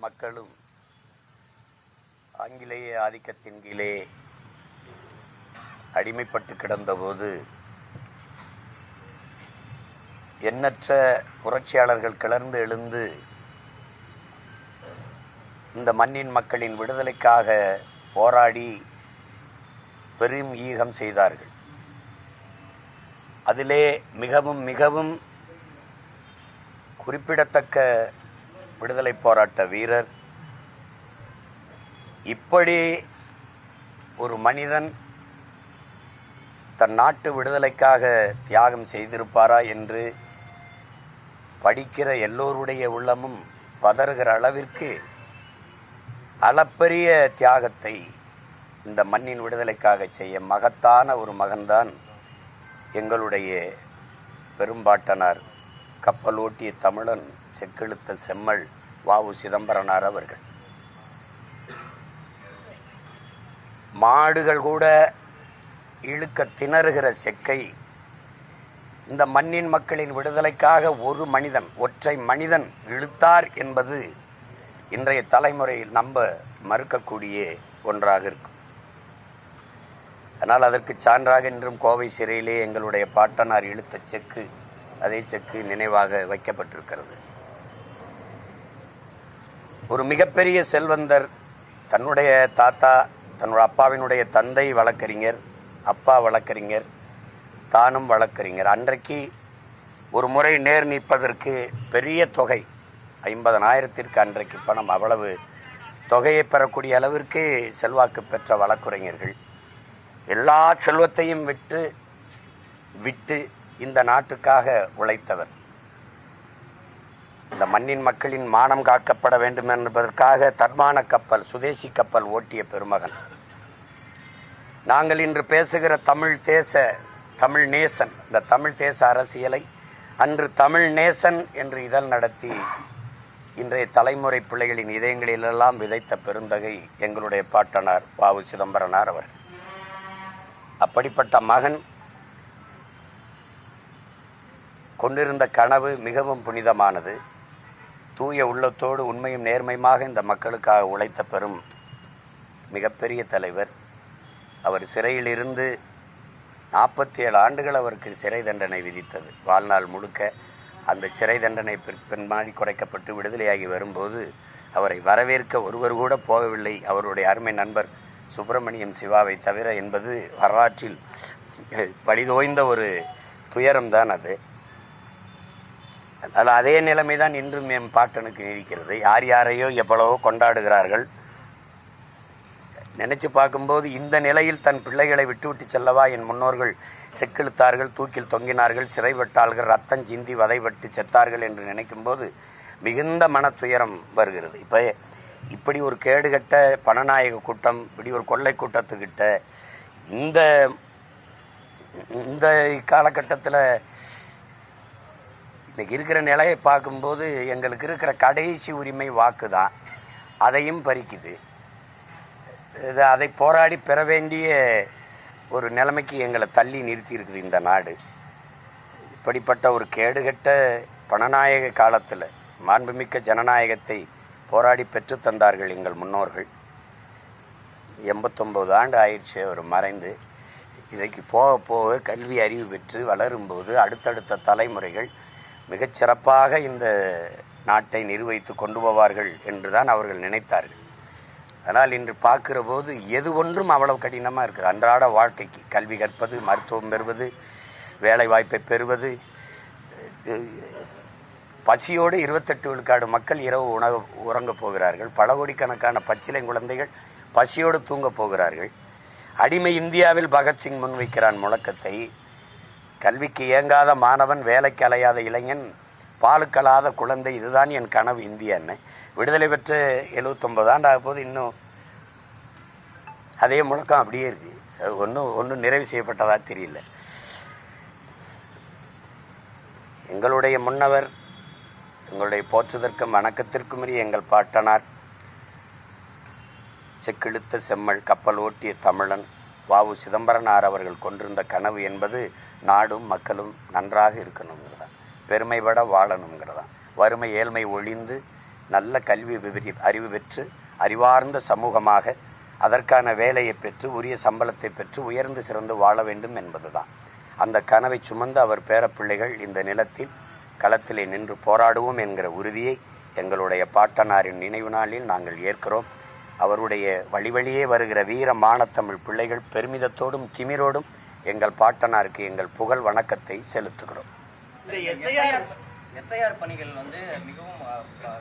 மக்களும் ஆங்கிலேய ஆதிக்கத்தின் கீழே அடிமைப்பட்டு கிடந்தபோது எண்ணற்ற புரட்சியாளர்கள் கிளர்ந்து எழுந்து இந்த மண்ணின் மக்களின் விடுதலைக்காக போராடி பெரும் ஈகம் செய்தார்கள். அதிலே மிகவும் மிகவும் குறிப்பிடத்தக்க விடுதலை போராட்ட வீரர். இப்படி ஒரு மனிதன் தன் நாட்டு விடுதலைக்காக தியாகம் செய்திருப்பாரா என்று படிக்கிற எல்லோருடைய உள்ளமும் பதறுகிற அளவிற்கு அளப்பரிய தியாகத்தை இந்த மண்ணின் விடுதலைக்காக செய்ய மகத்தான ஒரு மகன்தான் எங்களுடைய பெரும்பாட்டனார் கப்பலோட்டிய தமிழன் செக்கெழுத்த செம்மல் வ.உ. சிதம்பரனார் அவர்கள். மாடுகள் கூட இழுக்க திணறுகிற செக்கை இந்த மண்ணின் மக்களின் விடுதலைக்காக ஒரு மனிதன், ஒற்றை மனிதன் இழுத்தார் என்பது இன்றைய தலைமுறையில் நம்ப மறுக்கக்கூடிய ஒன்றாக இருக்கும். ஆனால் அதற்கு சான்றாக இன்றும் கோவை சிறையிலே எங்களுடைய பாட்டனார் இழுத்த செக்கு, அதே செக்கு நினைவாக வைக்கப்பட்டிருக்கிறது. ஒரு மிகப்பெரிய செல்வந்தர், தன்னுடைய தாத்தா, தன்னுடைய அப்பாவினுடைய தந்தை வழக்கறிஞர், அப்பா வழக்கறிஞர், தானும் வழக்கறிஞர். அன்றைக்கு ஒரு முறை நேர் நிற்பதற்கு பெரிய தொகை, 50,000 அன்றைக்கு பணம், அவ்வளவு தொகையை பெறக்கூடிய அளவிற்கு செல்வாக்கு பெற்ற வழக்கறிஞர்கள் எல்லா செல்வத்தையும் விட்டு இந்த நாட்டுக்காக உழைத்தவர். இந்த மண்ணின் மக்களின் மானம் காக்கப்பட வேண்டும் என்பதற்காக தன்மான கப்பல், சுதேசி கப்பல் ஓட்டிய பெருமகன். நாங்கள் இன்று பேசுகிற தமிழ் நேசன், இந்த தமிழ் தேச அரசியலை அன்று தமிழ் நேசன் என்று இதழ் நடத்தி இன்றைய தலைமுறை பிள்ளைகளின் இதயங்களிலெல்லாம் விதைத்த பெருந்தகை எங்களுடைய பாட்டனார் வ.உ. சிதம்பரனார் அவர். அப்படிப்பட்ட மகன் கொண்டிருந்த கனவு மிகவும் புனிதமானது. தூய உள்ளத்தோடு உண்மையும் நேர்மையுமாக இந்த மக்களுக்காக உழைத்த பெரும் மிகப்பெரிய தலைவர். அவர் சிறையில் இருந்து 47 ஆண்டுகள் அவருக்கு சிறை தண்டனை விதித்தது. வாழ்நாள் முழுக்க அந்த சிறை தண்டனை பின்மாடி குறைக்கப்பட்டு விடுதலையாகி வரும்போது அவரை வரவேற்க ஒருவர் கூட போகவில்லை அவருடைய அருமை நண்பர் சுப்பிரமணியம் சிவாவை தவிர என்பது வரலாற்றில் பழிதோய்ந்த ஒரு துயரம்தான் அது. அதனால் அதே நிலைமைதான் இன்றும் என் பாட்டனுக்கு நீடிக்கிறது. யார் யாரையோ எவ்வளவோ கொண்டாடுகிறார்கள். நினைச்சு பார்க்கும்போது இந்த நிலையில் தன் பிள்ளைகளை விட்டுவிட்டு செல்லவா என் முன்னோர்கள் செக்கிழுத்தார்கள், தூக்கில் தொங்கினார்கள், சிறைப்பட்டார்கள், ரத்தம் சிந்தி வதைப்பட்டு செத்தார்கள் என்று நினைக்கும் போது மிகுந்த மன துயரம் வருகிறது. இப்படி ஒரு கேடுகட்ட பணநாயக கூட்டம், இப்படி ஒரு கொள்ளை கூட்டத்துக்கிட்ட இந்த காலகட்டத்தில் இன்னைக்கு இருக்கிற நிலையை பார்க்கும்போது எங்களுக்கு இருக்கிற கடைசி உரிமை வாக்கு தான். அதையும் பறிக்குது. அதை போராடி பெற வேண்டிய ஒரு நிலைமைக்கு எங்களை தள்ளி நிறுத்தி இருக்குது இந்த நாடு. இப்படிப்பட்ட ஒரு கேடுகட்ட பணநாயக காலத்தில் மாண்புமிக்க ஜனநாயகத்தை போராடி பெற்று தந்தார்கள் எங்கள் முன்னோர்கள். 89 ஆண்டு ஆயிடுச்சு அவர் மறைந்து. இன்றைக்கு போக போக கல்வி அறிவு பெற்று வளரும்போது அடுத்தடுத்த தலைமுறைகள் மிகச்சிறப்பாக இந்த நாட்டை நிர்வகித்து கொண்டு போவார்கள் என்றுதான் அவர்கள் நினைத்தார்கள். ஆனால் இன்று பார்க்கிற போது எது ஒன்றும் அவ்வளவு கடினமாக இருக்குது. அன்றாட வாழ்க்கைக்கு கல்வி கற்பது, மருத்துவம் பெறுவது, வேலை வாய்ப்பை பெறுவது, பசியோடு 28 விழுக்காடு மக்கள் இரவு உறங்கப் போகிறார்கள். பல கோடிக்கணக்கான பச்சிலை குழந்தைகள் பசியோடு தூங்கப் போகிறார்கள். அடிமை இந்தியாவில் பகத்சிங் முன்வைக்கிறான் முழக்கத்தை. கல்விக்கு இயங்காத மாணவன், வேலைக்கு அலையாத இளைஞன், பாலுக்கலாத குழந்தை, இதுதான் என் கனவு இந்தியான்னு. விடுதலை பெற்று 79 ஆண்டு ஆக போது இன்னும் அதே முழக்கம் அப்படியே இருக்கு. அது ஒன்றும் நிறைவு செய்யப்பட்டதா தெரியல. எங்களுடைய முன்னவர், எங்களுடைய போற்றுதற்கும் வணக்கத்திற்கும் எங்கள் பாட்டனார் செக்கிழுத்த செம்மல் கப்பல் ஓட்டிய தமிழன் வ.உ. சிதம்பரனார் அவர்கள் கொண்டிருந்த கனவு என்பது நாடும் மக்களும் நன்றாக இருக்கணுங்கிறதான், பெருமைப்பட வாழணுங்கிறதான், வறுமை ஏழ்மை ஒழிந்து நல்ல கல்வி அறிவு பெற்று அறிவார்ந்த சமூகமாக அதற்கான வேலையை பெற்று உரிய சம்பளத்தை பெற்று உயர்ந்து சிறந்து வாழ வேண்டும் என்பதுதான். அந்த கனவை சுமந்து அவர் பேரப்பிள்ளைகள் இந்த நிலத்தில் களத்திலே நின்று போராடுவோம் என்கிற உறுதியை எங்களுடைய பாட்டனாரின் நினைவு நாளில் நாங்கள் ஏற்கிறோம். அவருடைய வழியே வருகிற வீர மானத்தமிழ் பிள்ளைகள் பெருமிதத்தோடும் திமிரோடும் எங்கள் பாட்டனாருக்கு எங்கள் புகழ் வணக்கத்தை செலுத்துகிறோம். எஸ்ஐஆர் பணிகள் மிகவும்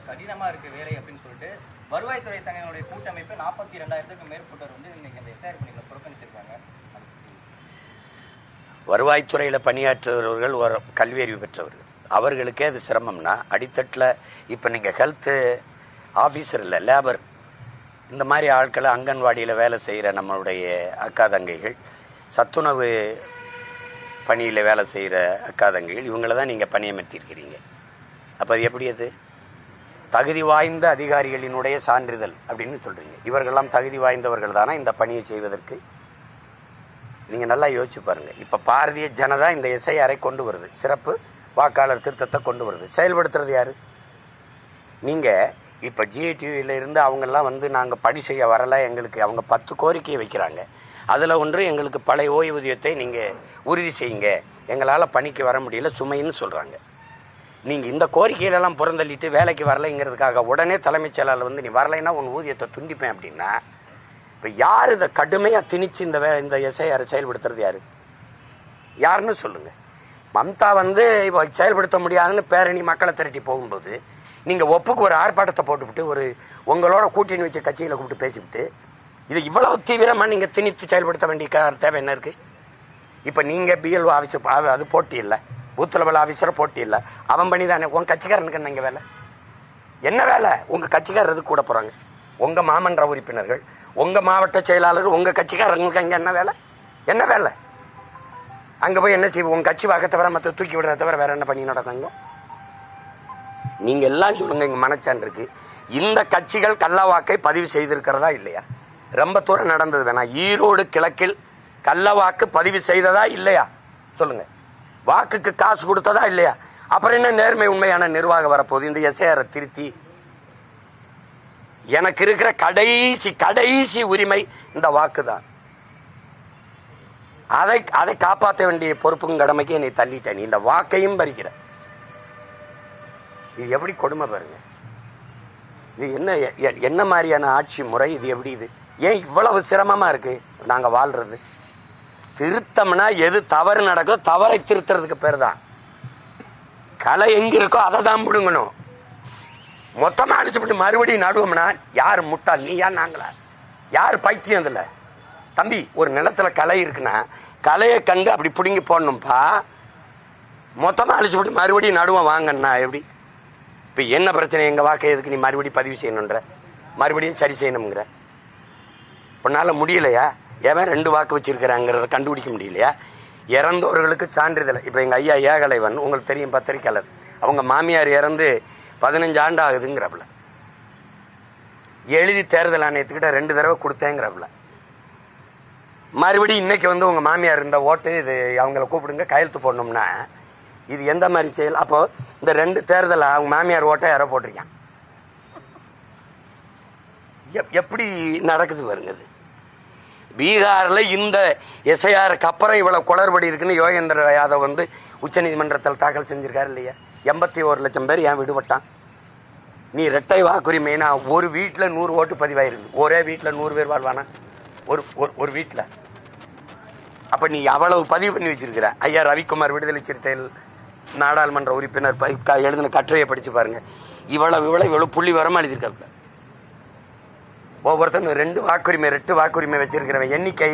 கடினமா இருக்கு வேலை அப்படின்னு சொல்லிட்டு வருவாய்த்துறை சங்கங்களுடைய கூட்டமைப்பு 42,000க்கும் மேற்பட்டோர் இன்னைக்கு இந்த எஸ்ஐஆர் பணிகளை புறக்கணிச்சிருக்காங்க. வருவாய்த்துறையில் பணியாற்றுபவர்கள் ஒரு கல்வி அறிவு பெற்றவர்கள், அவர்களுக்கே அது சிரமம்னா அடித்தட்டில் இப்போ நீங்கள் ஹெல்த்து ஆஃபீஸர் இல்லை லேபர் இந்த மாதிரி ஆட்களை அங்கன்வாடியில் வேலை செய்கிற நம்மளுடைய அக்கா தங்கைகள், சத்துணவு பணியில் வேலை செய்கிற அக்கா தங்கைகள், இவங்கள தான் நீங்கள் பணியமர்த்தியிருக்கிறீங்க. அப்போ அது எப்படி அது தகுதி வாய்ந்த அதிகாரிகளினுடைய சான்றிதழ் அப்படின்னு சொல்கிறீங்க. இவர்களெல்லாம் தகுதி வாய்ந்தவர்கள் தானே இந்த பணியை செய்வதற்கு? நீங்கள் நல்லா யோசிச்சு பாருங்கள். இப்போ பாரதிய ஜனதா இந்த எஸ்ஐஆரை கொண்டு வருது, சிறப்பு வாக்காளர் திருத்தத்தை கொண்டு வருது. செயல்படுத்துறது யாரு? நீங்கள் இப்போ ஜிஐடிவியில் இருந்து அவங்கெல்லாம் நாங்கள் பணி செய்ய வரலை, எங்களுக்கு அவங்க 10 கோரிக்கையை வைக்கிறாங்க. அதில் ஒன்று எங்களுக்கு பழைய ஓய்வூதியத்தை நீங்கள் உறுதி செய்யுங்க, எங்களால் பணிக்கு வர முடியல சுமைன்னு சொல்கிறாங்க. நீங்கள் இந்த கோரிக்கையிலெல்லாம் புறந்தள்ளிட்டு வேலைக்கு வரலைங்கிறதுக்காக உடனே தலைமைச் செயலாளர் நீ வரலைன்னா உன் ஊதியத்தை துண்டிப்பேன் அப்படின்னா இப்போ யார் இதை கடுமையாக திணிச்சு இந்த எஸ்ஐஆரை செயல்படுத்துறது யாரு? யாருன்னு சொல்லுங்கள். மம்தா இப்போ செயல்படுத்த முடியாதுன்னு பேரணி மக்களை திரட்டி போகும்போது நீங்கள் ஒப்புக்கு ஒரு ஆர்ப்பாட்டத்தை போட்டுவிட்டு ஒரு உங்களோட கூட்டணி வச்ச கட்சியில் கூப்பிட்டு பேசிவிட்டு இது இவ்வளவு தீவிரமாக நீங்கள் திணித்து செயல்படுத்த வேண்டிய தேவை என்ன இருக்குது? இப்போ நீங்கள் பிஎல்ஓ ஆஃபீஸர் அது போட்டி இல்லை, பூத் லெவல் ஆஃபீஸரை போட்டி இல்லை, அவன் பண்ணி தானே. உங்கள் கட்சிக்காரனுக்கு என்ன வேலை? என்ன வேலை? உங்கள் கட்சிக்காரர் எது கூட போகிறாங்க? உங்கள் மாமன்ற உறுப்பினர்கள், உங்கள் மாவட்ட செயலாளர், உங்கள் கட்சிக்காரங்களுக்கு அங்கே என்ன வேலை? என்ன வேலை? அங்கே போய் என்ன செய்வோம்? உங்கள் கட்சி வாக்க தவிர மற்ற தூக்கி விடுறத தவிர வேற என்ன பண்ணி நடக்குங்க? நீங்கள் எல்லாம் சொல்லுங்க. இங்கே மனச்சான் இருக்கு. இந்த கட்சிகள் கள்ள வாக்கை பதிவு செய்திருக்கிறதா இல்லையா? ரொம்ப தூரம் நடந்தது வேணா. ஈரோடு கிழக்கில் கள்ள வாக்கு பதிவு செய்ததா இல்லையா? சொல்லுங்க. வாக்குக்கு காசு கொடுத்ததா இல்லையா? அப்புறம் என்ன நேர்மை உண்மையான நிர்வாகம் வரப்போகுது? இந்த எஸ்ஐஆரை திருத்தி எனக்கு இருக்கிற கடைசி உரிமை இந்த வாக்கு தான். அதை காப்பாற்ற வேண்டிய பொறுப்புக்கும் கடமைக்கு என்னை தள்ளிட்ட. நீ இந்த வாக்கையும் பறிக்கிற. இது எப்படி கொடுமை பாருங்க. இது என்ன மாதிரியான ஆட்சி முறை? இது எப்படி? இது ஏன் இவ்வளவு சிரமமா இருக்கு நாங்க வாழ்றது? திருத்தம்னா எது தவறு நடக்கோ தவறை திருத்துறதுக்கு பேர் தான். களை எங்க இருக்கோ அதை தான் பிடுங்கணும். மொத்தமா அழிச்சுட்டு மறுபடியும் நடுவோம்னா யார் முட்டாள்? நீ யார் நாங்களா? யார் பைத்தியம்? இதுல தம்பி ஒரு நிலத்துல களை இருக்குன்னா களையை கண்டு அப்படி பிடுங்கி போடணும்பா. மொத்தமா அழிச்சுட்டு மறுபடியும் நடுவோம் வாங்கன்னா எப்படி? இப்ப என்ன பிரச்சனை? எங்க வாக்கை எதுக்கு நீ மறுபடியும் பதிவு செய்யணுன்ற, மறுபடியும் சரி செய்யணுங்கிற? உன்னால முடியலையா? எவன் 2 வாக்கு வச்சிருக்கிறாங்கிறத கண்டுபிடிக்க முடியலையா? இறந்தவர்களுக்கு சான்றிதழ். இப்ப எங்க ஐயா ஏகலைவன் உங்களுக்கு தெரியும், பத்திரிக்கையாளர். அவங்க மாமியார் இறந்து 15 ஆண்டு ஆகுதுங்கிறப்பல எழுதி தேர்தல் ஆணையத்துக்கிட்ட 2 தடவை கொடுத்தேங்கிறப்பல மறுபடியும் இன்னைக்கு உங்க மாமியார் இருந்த ஓட்டு இது அவங்கள கூப்பிடுங்க கையெழுத்து போடணும்னா இது எந்த மாதிரி செயல்? அப்போ இந்த 2 தேர்தல் அவங்க மாமியார் ஓட்டை யாரோ போட்டிருக்கான். எப்படி நடக்குது பாருங்க. பீகார்ல இந்த எஸ்ஐஆருக்கு அப்புறம் இவ்வளவு குளறுபடி இருக்குன்னு யோகேந்திர யாதவ் உச்ச நீதிமன்றத்தில் தாக்கல் செஞ்சிருக்காரு இல்லையா? 81 லட்சம் பேர் ஏன் விடுபட்டான்? நீ இரட்டை வாக்குரிமைனா ஒரு வீட்டுல 100 ஓட்டு பதிவாயிருக்கு. ஒரே வீட்டுல 100 பேர் வாழ்வானா? ஒரு வீட்டுல. அப்ப நீ அவ்வளவு பதிவு பண்ணி வச்சிருக்கிற. ஐயா ரவிக்குமார் விடுதலை சிறுத்தைகள் நாடாளுமன்ற உறுப்பினர் எழுதின கட்டுரையை படிச்சு பாருங்க. இவ்வளவு புள்ளி வரமா எழுதியிருக்காப்ல. ஒவ்வொருத்தரும் 2 வாக்குரிமை 2 வாக்குரிமை வச்சிருக்கிறவன் எண்ணிக்கை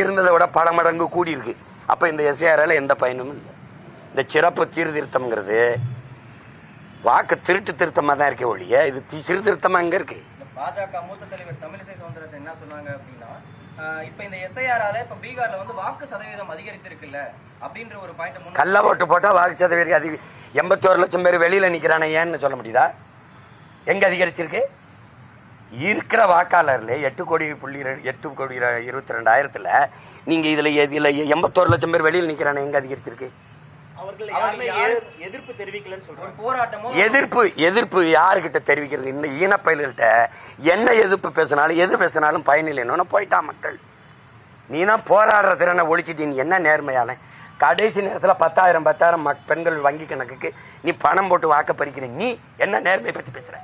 இருந்ததை விட பல மடங்கு கூடி இருக்கு. அப்ப இந்த எஸ்ஐஆரால எந்த பயனும் இல்லை. இந்த சிறப்பு சீர்திருத்தம்ங்கிறது வாக்கு திருத்தமா தான் இருக்க ஒழிய இது சீர்திருத்தமா அங்க இருக்கு. பாஜக மூத்த தலைவர் தமிழிசை சவுந்தரராஜன் என்ன சொன்னாங்க அப்படின்னா, இப்ப இந்த எஸ்ஐஆரால இப்ப பீகார்ல வாக்கு சதவீதம் அதிகரித்திருக்குல்ல அப்படின்ற ஒரு பாயிண்ட். கள்ள ஓட்டு போட்டா வாக்கு சதவீதம் 81 லட்சம் பேர் வெளியில நிக்கிறானே ஏன்னு சொல்ல முடியுதா? எங்க அதிகரிச்சிருக்கு? இருக்கிற வாக்காளர்ல 8,22,000 நீங்க இதுல 81 லட்சம் பேர் வெளியில் நிக்கிறானே எங்க அதிகரிச்சிருக்கு? எதிர்ப்பு தெரிவிக்கலன்னு சொல்றாங்க. போராட்டமும் எதிர்ப்பு யாருக்கிட்ட தெரிவிக்கிறது? இந்த ஈனப்பயல்கிட்ட என்ன எதிர்ப்பு பேசினாலும் எது பேசினாலும் பயனில்லைன்னு போயிட்டான் மக்கள். நீ தான் போராடுற திறனை ஒழிச்சிட்டு நீ என்ன நேர்மையான கடைசி நேரத்தில் 10,000 பெண்கள் வங்கி கணக்குக்கு நீ பணம் போட்டு வாக்க பறிக்கிற. நீ என்ன நேர்மை பத்தி பேசுற?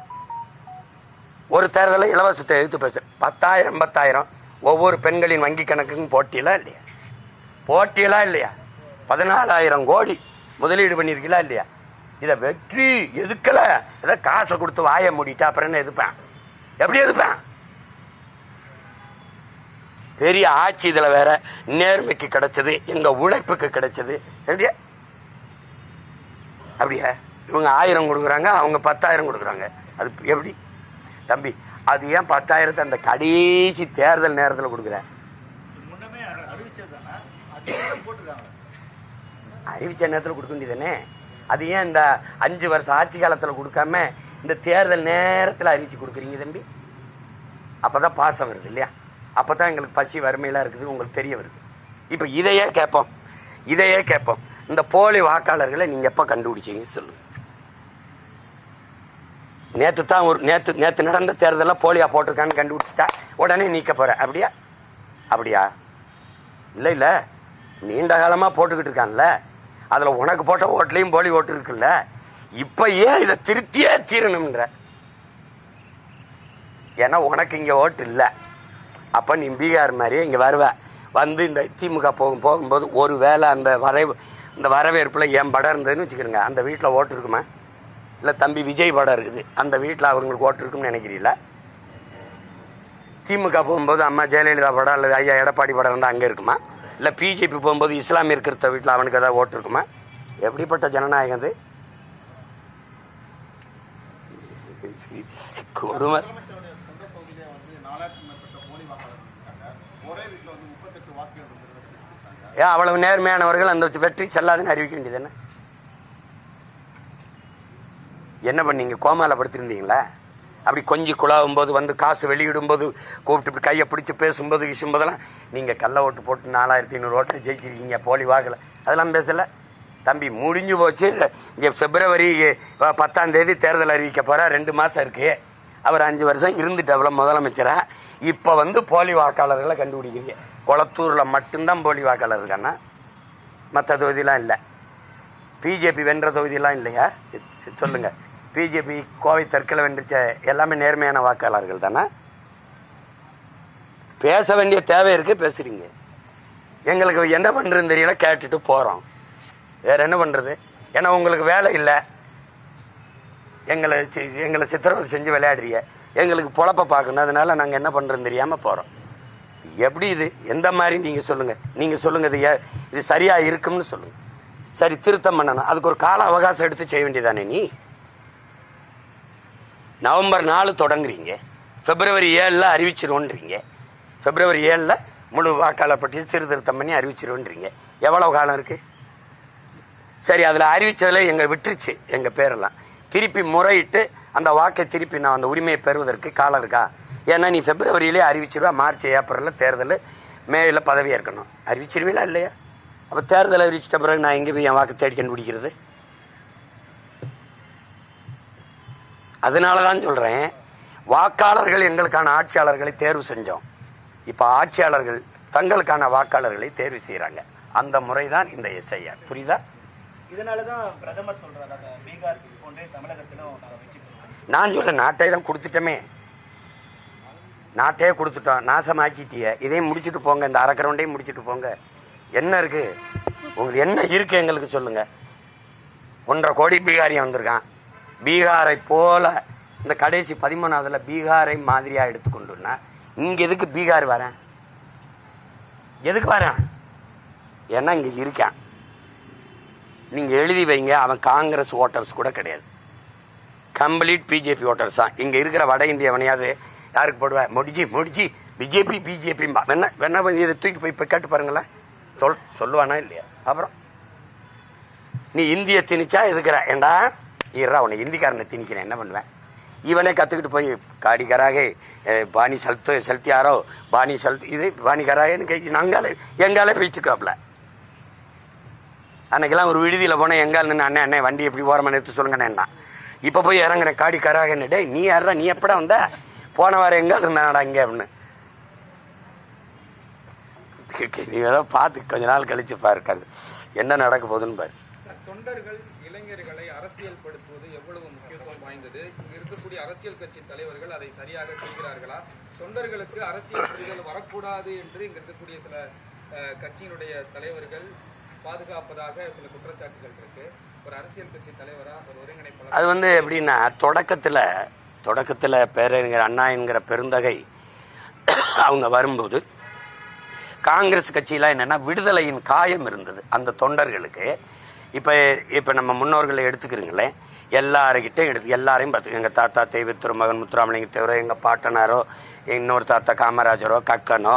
ஒரு தேர்தலில் இலவசத்தை எதிர்த்து பேசுற. 10,000 ஒவ்வொரு பெண்களின் வங்கி கணக்குக்கும் போட்டியலா இல்லையா? 14,000 கோடி முதலீடு பண்ணிருக்கீங்களா இல்லையா? இத வெற்றி எதுக்கல? இத காசை கொடுத்து வாய மூடிட்டா அப்புறம் என்ன எதுப்பேன்? எப்படி எதுப்பேன்? பெரிய ஆட்சி இதுல வேற நேர்மைக்கு கிடைச்சது, எங்க உழைப்புக்கு கிடைச்சது. எப்படியா? இவங்க 1000 கொடுக்குறாங்க, அவங்க 10,000 கொடுக்குறாங்க. அது எப்படி தம்பி? அது ஏன் 10,000 அந்த கடைசி தேர்தல் நேரத்தில் கொடுக்குற? அறிவிச்ச நேரத்தில் கொடுக்க வேண்டியதானே? அது ஏன் இந்த 5 வருஷம் ஆட்சி காலத்தில் கொடுக்காம இந்த தேர்தல் நேரத்தில் அறிவிச்சு கொடுக்குறீங்க தம்பி? அப்பதான் பாசம் வருது இல்லையா? அப்பதான் எங்களுக்கு பசி வறுமையெல்லாம் இருக்குது உங்களுக்கு தெரிய வருது. இப்ப இதையே கேட்போம், இந்த போலி வாக்காளர்களை நீங்க எப்ப கண்டுபிடிச்சீங்க சொல்லுங்க. நேத்து நடந்த தேர்தலில் போலியா போட்டிருக்கான்னு கண்டுபிடிச்சிட்டா உடனே நீக்க போற. அப்படியா? இல்ல நீண்ட காலமா போட்டுக்கிட்டு இருக்கான்ல, அதுல உனக்கு போட்ட ஓட்டுலயும் போலி ஓட்டு இருக்குல்ல. இப்ப ஏன் இதை திருத்தியே தீரணும்ன்ற? ஏன்னா உனக்கு இங்க ஓட்டு இல்ல. அப்ப நீ பீகார் மாதிரி இங்க வந்து இந்த திமுக போகும்போது ஒரு வேளை அந்த வரவேற்புல என் படம் இருந்ததுன்னு வச்சுக்கிறேங்க, அந்த வீட்டுல ஓட்டு இருக்குமா? இல்ல தம்பி விஜய் படம் இருக்குது, அந்த வீட்டுல அவங்களுக்கு ஓட்டு இருக்குன்னு நினைக்கிறீங்களா? திமுக போகும்போது அம்மா ஜெயலலிதா படம் அல்லது ஐயா எடப்பாடி படம் இருந்தா அங்க இருக்குமா? இல்ல பிஜேபி போகும்போது இஸ்லாமிய இருக்கிற வீட்டுல அவனுக்கு ஏதாவது ஓட்டு இருக்குமா? எப்படிப்பட்ட ஜனநாயகம் அது? கொடுமை. ஏன் அவ்வளவு நேர்மையானவர்கள் அந்த வெற்றி செல்லாதுன்னு அறிவிக்க வேண்டியது என்ன பண்ணீங்க? கோமால படுத்திருந்தீங்களா? அப்படி கொஞ்சம் குழாவும் போது வந்து காசு வெளியிடும் போது கூப்பிட்டு கையை பிடிச்சி பேசும்போது விஷயம்போதெல்லாம் நீங்க கள்ள ஓட்டு போட்டு 4,500 ஓட்டு ஜெயிச்சிருக்கீங்க, போலி வாக்கல, அதெல்லாம் பேசல தம்பி. முடிஞ்சு போச்சு. இங்க பிப்ரவரி 10ஆம் தேதி தேர்தல் அறிவிக்க போற. 2 மாசம் இருக்கு. அவர் 5 வருஷம் இருந்துட்டு அவ்வளவு முதலமைச்சரா. இப்ப வந்து போலி வாக்காளர்களை கண்டுபிடிக்கிறீங்க. கொளத்தூர்ல மட்டும்தான் போலி வாக்காளர் இருக்கானா? மற்ற தொகுதியெல்லாம் இல்ல. பிஜேபி வென்ற தொகுதியெல்லாம் இல்லையா? சொல்லுங்க. பிஜேபி கோவை தெற்கில் வென்றுச்ச எல்லாமே நேர்மையான வாக்காளர்கள் தானே? பேச வேண்டிய தேவை இருக்கு, பேசுறீங்க. எங்களுக்கு என்ன பண்றதுன்னு தெரியல, கேட்டுட்டு போறோம். வேற என்ன பண்றது? ஏன்னா உங்களுக்கு வேலை இல்லை, எங்களை சித்திரவதை செஞ்சு விளையாடுறீங்க, எங்களுக்கு பொழப்ப பார்க்கணும். அதனால நாங்க என்ன பண்றோம்னு தெரியாம போறோம். எப்படி இது? எந்த மாதிரி நீங்க சொல்லுங்க. இது சரியா இருக்கும்னு சொல்லுங்க. சரி, திருத்தம் பண்ணணும், அதுக்கு ஒரு கால அவகாசம் எடுத்து செய்ய வேண்டியதானே? நீ நவம்பர் 4 தொடங்குறீங்க, பிப்ரவரி 7 அறிவிச்சிருவோன்றீங்க. பிப்ரவரி 7 முழு வாக்காளர் பட்டியல் சீர்திருத்தம் பண்ணி அறிவிச்சிருவோன்றீங்க. எவ்வளவு காலம் இருக்கு? சரி, அதுல அறிவிச்சதுல எங்க விட்டுருச்சு, எங்க பேரெல்லாம் திருப்பி முறையிட்டு அந்த வாக்கை திருப்பி நான் அந்த உரிமையை பெறுவதற்கு காலம் இருக்கா? ஏன்னா நீ பிப்ரவரியிலே அறிவிச்சிருவா, மார்ச் ஏப்ரல்ல தேர்தல், மேல பதவி ஏற்கணும். அறிவிச்சிருவீங்களா இல்லையா? அப்ப தேர்தல் அறிவிச்சிட்ட பிறகு நான் எங்க போய் என் வாக்கு தேடி கண்டுபிடிக்கிறது? அதனாலதான் சொல்றேன், வாக்காளர்கள் எங்களுக்கான ஆட்சியாளர்களை தேர்வு செஞ்சோம். இப்ப ஆட்சியாளர்கள் தங்களுக்கான வாக்காளர்களை தேர்வு செய்யறாங்க. அந்த முறைதான் இந்த எஸ்ஐஆர். புரியுதா? இதனாலதான் பிரதமர் சொல்றாரு பீகார் போன்றே தமிழகத்திலும் நான் சொல்றேன், நாட்டை தான் கொடுத்துட்டோமே, நாட்டையே கொடுத்துட்டோம், நாசமாக்கிட்டிய. இதையும் முடிச்சுட்டு போங்க, இந்த அரக்கரவுண்டையும் முடிச்சுட்டு போங்க. என்ன இருக்கு உங்களுக்கு? என்ன இருக்கு எங்களுக்கு சொல்லுங்க. 1.5 கோடி பீகாரியம் வந்திருக்கான். பீகாரை போல இந்த கடைசி 13ஆவதுல பீகாரை மாதிரியா எடுத்துக்கொண்டுனா இங்க எதுக்கு பீகார் வரேன்? எதுக்கு வரேன்? ஏன்னா இங்க இருக்கான். நீங்க எழுதி வைங்க, அவன் காங்கிரஸ் ஓட்டர்ஸ் கூட கிடையாது, கம்ப்ளீட் பிஜேபி ஓட்டர்ஸ் தான். இங்க இருக்கிற வட இந்தியவனையாவது யாருக்கு போடுவேன்? மோடிஜி பிஜேபி வேணா இதை தூக்கி போய் கேட்டு பாருங்களேன், சொல்லுவானா இல்லையா? அப்புறம் நீ இந்திய திணிச்சா எதுக்குற? ஏண்டா உன்னை இந்திக்காரனை திணிக்கிறேன், என்ன பண்ணுவேன்? இவனே கத்துக்கிட்டு போய் காடி கராகே பாணி செலுத்தியாரோ பாணி செலுத்தி இது பாணி கராகேன்னு கை நாங்காலே எங்காலே பிடிச்சுக்காப்ல. அன்னைக்கெல்லாம் ஒரு விடுதியில் போனேன், எங்கால் நின்று அண்ணே அண்ணே வண்டி எப்படி ஓரமாக நிறுத்து சொல்லுங்கண்ணேன்னா. இப்போ போய் இறங்குறேன் காடி கராக என்ன, டே நீ யாரா, நீ எப்படா வந்த, போன வாரம் எங்கால் இருந்தாடா இங்கே அப்படின்னு. நீ வேற பார்த்து கொஞ்ச நாள் கழிச்சு பாருக்காது என்ன நடக்க போகுதுன்னு பாரு. தொண்டர்கள் இளைஞர்களை அரசியல்படுத்துவது எவ்வளவு முக்கியத்துவம் வாய்ந்தது? இங்க இருக்கக்கூடிய அரசியல் கட்சி தலைவர்கள் அதை சரியாக செய்கிறார்களா? தொண்டர்களுக்கு அரசியல் புரிதல் வரக்கூடாது என்று இங்க இருக்கக்கூடிய சில கட்சியினுடைய தலைவர்கள் பாதுகாப்பதாக சில குற்றச்சாட்டுகள் இருக்கு. ஒரு அரசியல் கட்சி தலைவரா, ஒரு ஒருங்கிணைப்பாளர், அது எப்படின்னா தொடக்கத்துல பேரறிஞர் அண்ணா என்கிற பெருந்தகை அவங்க வரும்போது காங்கிரஸ் கட்சியில என்னன்னா விடுதலையின் காயம் இருந்தது அந்த தொண்டர்களுக்கு. இப்ப நம்ம முன்னோர்களை எடுத்துக்கிறீங்களேன், எல்லாருக்கிட்டையும் எல்லாரையும் பார்த்து, எங்க தாத்தா தேவி திருமகன் முத்துராமலிங்க தேவரோ, எங்க பாட்டனாரோ, இன்னொரு தாத்தா காமராஜரோ, கக்கனோ,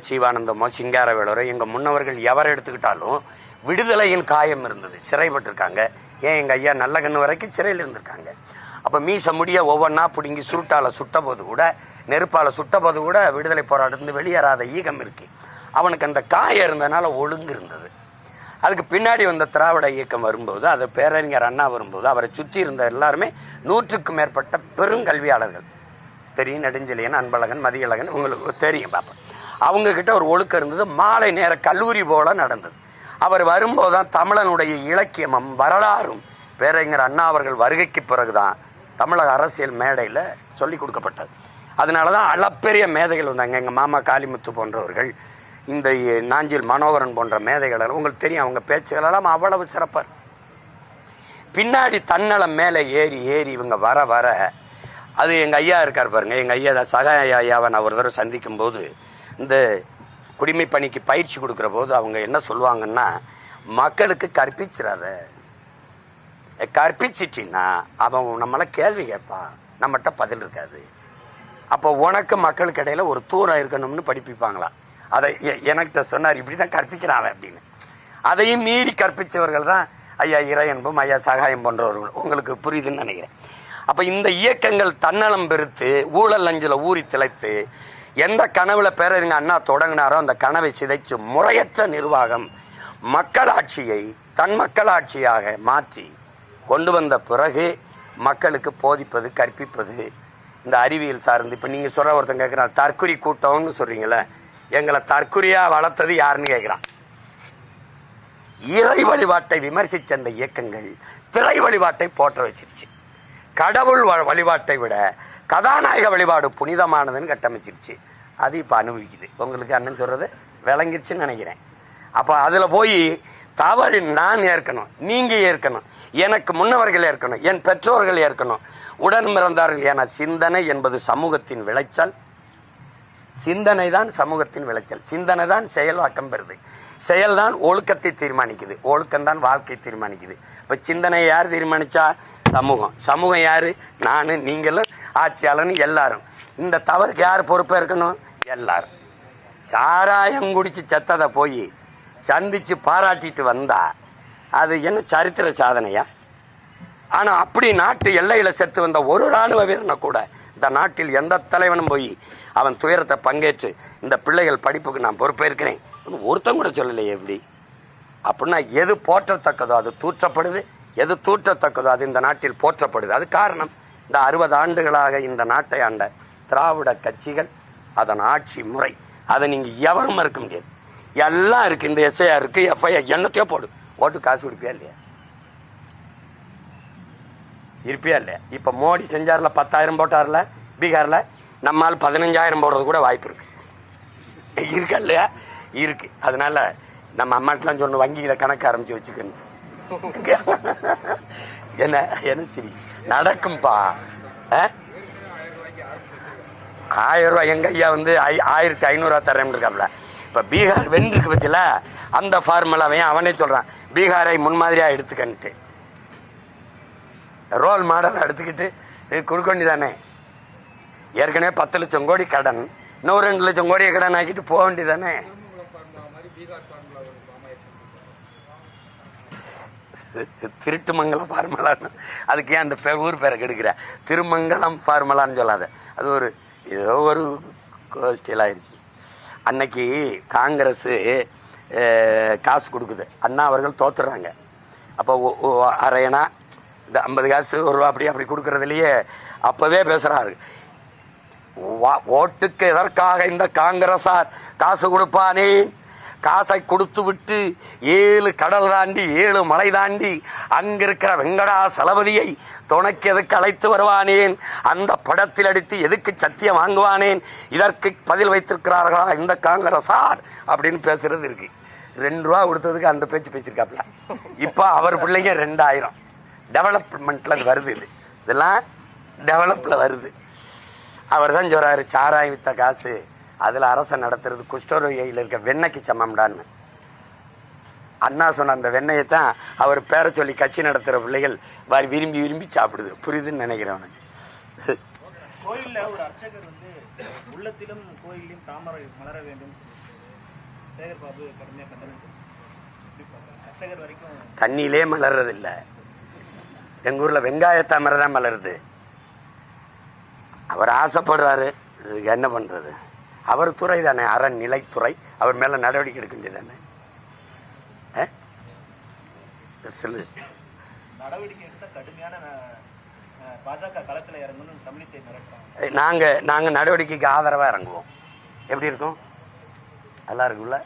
சிவானந்தமோ, சிங்காரவேலரோ, எங்க முன்னவர்கள் எவரை எடுத்துக்கிட்டாலும் விடுதலையின் காயம் இருந்தது. சிறைப்பட்டிருக்காங்க. ஏன் எங்க ஐயா நல்ல கண்ணு வரைக்கும் சிறையில் இருந்திருக்காங்க. அப்ப மீச முடிய ஒவ்வொன்னா பிடுங்கி சுருட்டால சுட்ட போது கூட, நெருப்பால சுட்ட போது கூட விடுதலை போராட்டத்திலிருந்து வெளியேறாத ஈகம் இருக்கு. அவனுக்கு அந்த காயம் இருந்ததுனால ஒழுங்கு இருந்தது. அதுக்கு பின்னாடி வந்த திராவிட இயக்கம் வரும்போது, அது பேரறிஞர் அண்ணா வரும்போது, அவரை சுற்றி இருந்த எல்லாருமே 100க்கும் மேற்பட்ட பெருங்கல்வியாளர்கள் தெரியும். நெடுஞ்செழியன், அன்பழகன், மதியழகன், உங்களுக்கு தெரியும் பாப்பா. அவங்க கிட்ட ஒரு ஒழுக்கம் இருந்தது. மாலை நேர கல்லூரி போல நடந்தது. அவர் வரும்போதுதான் தமிழனுடைய இலக்கியமும் வரலாறும் பேரறிஞர் அண்ணா அவர்கள் வருகைக்கு பிறகுதான் தமிழக அரசியல் மேடையில சொல்லிக் கொடுக்கப்பட்டது. அதனாலதான் அளப்பெரிய மேதைகள் வந்தாங்க. எங்க மாமா காளிமுத்து போன்றவர்கள், இந்த நாஞ்சில் மனோகரன் போன்ற மேதைகள், உங்களுக்கு தெரியும், அவங்க பேச்சுகள் எல்லாம் அவ்வளவு சிறப்பார். பின்னாடி தன்னலம் மேலே ஏறி ஏறி இவங்க வர வர, அது எங்க ஐயா இருக்கார் பாருங்க, எங்க ஐயா சகாய ஐயாவை நான் ஒரு தடவை சந்திக்கும் போது, இந்த குடிமை பணிக்கு பயிற்சி கொடுக்கிற போது அவங்க என்ன சொல்லுவாங்கன்னா, மக்களுக்கு கற்பிச்சிடாத, கற்பிச்சிட்டின்னா அவன் நம்மள கேள்வி கேட்பான், நம்மகிட்ட பதில் இருக்காது. அப்போ உனக்கு மக்களுக்கு இடையில ஒரு தூரம் இருக்கணும்னு படிப்பிப்பாங்களாம். அதை எனக்கிட்ட சொன்னார், இப்படிதான் கற்பிக்கிறான் அப்படின்னு. அதையும் மீறி கற்பிச்சவர்கள் தான் ஐயா இறையன்பும் ஐயா சகாயம் போன்றவர்கள். உங்களுக்கு புரியுதுன்னு நினைக்கிறேன். அப்ப இந்த இயக்கங்கள் தன்னலம் பெருத்து ஊழல் லஞ்சில ஊறி திளைத்து எந்த கனவுல பேரறிஞர் அண்ணா தொடங்கினாரோ அந்த கனவை சிதைச்சு முறையற்ற நிர்வாகம் மக்களாட்சியை தன் மக்களாட்சியாக மாற்றி கொண்டு வந்த பிறகு மக்களுக்கு போதிப்பது, கற்பிப்பது, இந்த அறிவியல் சார்ந்து. இப்ப நீங்க சொல்ற ஒருத்தன் கேட்கிறான், தற்குறி கூட்டம்னு சொல்றீங்களே, எங்களை தற்குறியா வளர்த்தது யாருன்னு கேட்கிறான். இறை வழிபாட்டை விமர்சித்த அந்த இயக்கங்கள் திரை வழிபாட்டை போற்ற வச்சிருச்சு. கடவுள் வழிபாட்டை விட கதாநாயக வழிபாடு புனிதமானதுன்னு கட்டமைச்சிருச்சு. அது இப்ப அனுபவிக்குது. உங்களுக்கு அண்ணன் சொல்றது விளங்கிருச்சுன்னு நினைக்கிறேன். அப்ப அதுல போய் தவறு நான் ஏற்கணும், நீங்க ஏற்கணும், எனக்கு முன்னவர்கள் ஏற்கணும், என் பெற்றோர்கள் ஏற்கணும், உடன் பிறந்தார்கள். என சிந்தனை என்பது சமூகத்தின் விளைச்சல். சிந்தனை தான் சமூகத்தின் விளைச்சல். சிந்தனை தான் செயல்வாக்கம் பெறுது. செயல்தான் ஒழுக்கத்தை தீர்மானிக்குது. ஒழுக்கம் தான் வாழ்க்கை தீர்மானிக்குது. இப்ப சிந்தனையை யார் தீர்மானிச்சா? சமூகம். சமூகம் யாரு? நானு, நீங்களும், ஆட்சியாளர்னு எல்லாரும். இந்த தவறுக்கு யார் பொறுப்பா இருக்கணும்? எல்லாரும். சாராயம் குடிச்சு செத்ததை போய் சந்திச்சு பாராட்டிட்டு வந்தா அது என்ன சரித்திர சாதனையா? ஆனா அப்படி நாட்டு எல்லையில செத்து வந்த ஒரு ராணுவ வீரனை கூட இந்த நாட்டில் எந்த தலைவனும் போய் அவன் துயரத்தை பங்கேற்று இந்த பிள்ளைகள் படிப்புக்கு நான் பொறுப்பேற்கிறேன் ஒருத்தன் கூட சொல்லலையே. எப்படி அப்படின்னா எது போற்றத்தக்கதோ அது தூற்றப்படுது, எது தூற்றத்தக்கதோ அது இந்த நாட்டில் போற்றப்படுது. அது காரணம் இந்த 60 ஆண்டுகளாக இந்த நாட்டை ஆண்ட திராவிட கட்சிகள், அதன் ஆட்சி முறை. அதை நீங்க எவரும் மறுக்க முடியாது. எல்லாம் இருக்கு. இந்த எஸ்ஐஆர் இருக்கு, எஃப்ஐஆர், என்னத்தையோ போடு. ஓட்டு காசு கொடுப்பியா இல்லையா? இருப்பியா இல்லையா? இப்ப மோடி செஞ்சார்ல 10,000 போட்டார்ல பீகார்ல, நம்மால் 15,000 போடுறது கூட வாய்ப்பு இருக்கு. இருக்கா இல்லையா? இருக்கு. அதனால நம்ம அம்மாட்டெல்லாம் சொன்ன வங்கியில கணக்கு ஆரம்பிச்சு வச்சுக்கணும். என்ன என்ன சரி நடக்கும்பா. 1000 ரூபாய் எங்க ஐயா 1500 தரேன் இருக்காப்ல. இப்ப பீகார் வென்றுக்கு பத்தியில அந்த ஃபார்முலாவையும் அவனே சொல்றான், பீகாரை முன்மாதிரியா எடுத்துக்கிட்டு ரோல் மாடல் எடுத்துக்கிட்டு கொடுக்க வேண்டியதானே. ஏற்கனவே 10 லட்சம் கோடி கடன், இன்னும் 2 லட்சம் கோடியை கடன் ஆக்கிட்டு போக வேண்டியதானே. திருட்டுமங்கலம் ஃபார்முலான்னு அதுக்கு ஏன் அந்த ஊர் பேரை கெடுக்கிற? திருமங்கலம் ஃபார்முலான்னு சொல்லாத. அது ஒரு ஏதோ ஒரு கோஷ்டியில் ஆயிடுச்சு. அன்னைக்கு காங்கிரஸ் காசு கொடுக்குது. அண்ணா அவர்கள் தோத்துறாங்க. அப்போ அரையனா இந்த 50 காசு ₹1 அப்படி கொடுக்கறதுலயே அப்பவே பேசுறாரு, ஓட்டுக்கு எதற்காக இந்த காங்கிரசார் காசு கொடுப்பானேன், காசை கொடுத்து விட்டு 7 கடல் தாண்டி 7 மலை தாண்டி அங்கிருக்கிற வெங்கடாசலபதியை துணைக்கு எதுக்கு அழைத்து வருவானேன், அந்த படத்தில் அடித்து எதுக்கு சத்தியம் வாங்குவானேன், இதற்கு பதில் வைத்திருக்கிறார்களா இந்த காங்கிரசார் அப்படின்னு பேசுறது இருக்கு. ₹2 கொடுத்ததுக்கு அந்த பேச்சு பேசியிருக்காப்ல. இப்ப அவர் பிள்ளைங்க 2000 டெவலப்மெண்ட்ல வருது. இதெல்லாம் டெவலப்ல வருது. அவர் தான் சொல்றாரு, சாராயம் வித்த காசு அதுல அரசை நடத்துறது குஷ்டரோகியில் இருக்க வெண்ணெய்க்கு சமம்டான்னு. அண்ணா சொன்ன அந்த வெண்ணெயத்தான் அவர் பேரை சொல்லி கட்சி நடத்துற பிள்ளைகள் விரும்பி விரும்பி சாப்பிடுது. புரியுதுன்னு நினைக்கிறவனு. கோயில்ல ஒரு அர்ச்சகர் வந்து உள்ளத்திலும் கோயிலையும் தாமரை மலர வேண்டும் சேகர் பாபு கடுமையா கண்டனம். அர்ச்சகர் வரைக்கும் தண்ணியிலே மலர்றது இல்ல. எங்க ஊர்ல வெங்காய தாமரை தான் மலருது. அவர் ஆசைப்படுறாரு, இதுக்கு என்ன பண்றது? அவர் துறை தானே, அறநிலைத்துறை. அவர் மேல நடவடிக்கை எடுக்க வேண்டியதானே. நடவடிக்கை எடுத்த கடுமையான பாஜக களத்துல இறங்கணும் தமிழிசை மிரட்டுறாங்க. நாங்க நடவடிக்கைக்கு ஆதரவா இறங்குவோம். எப்படி இருக்கும்? நல்லா இருக்குல்ல?